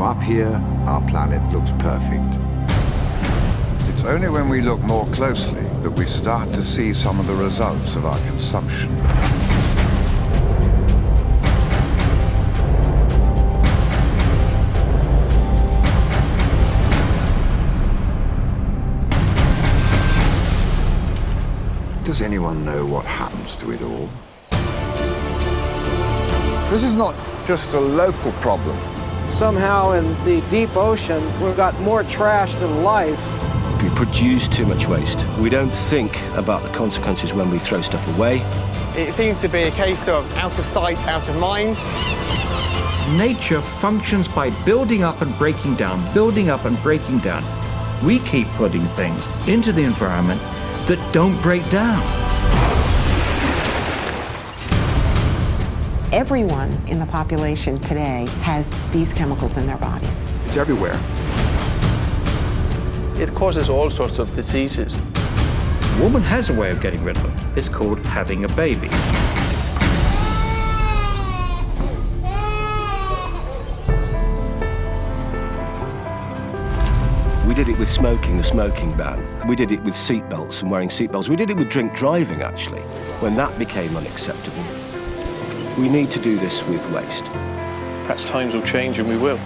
From up here, our planet looks perfect. It's only when we look more closely that we start to see some of the results of our consumption. Does anyone know what happens to it all? This is not just a local problem. Somehow in the deep ocean, we've got more trash than life. We produce too much waste. We don't think about the consequences when we throw stuff away. It seems to be a case of out of sight, out of mind. Nature functions by building up and breaking down, building up and breaking down. We keep putting things into the environment that don't break down. Everyone in the population today has these chemicals in their bodies. It's everywhere. It causes all sorts of diseases. A woman has a way of getting rid of them. It's called having a baby. We did it with smoking, the smoking ban. We did it with seatbelts and wearing seatbelts. We did it with drink driving, actually, when that became unacceptable. We need to do this with waste. Perhaps times will change and we will.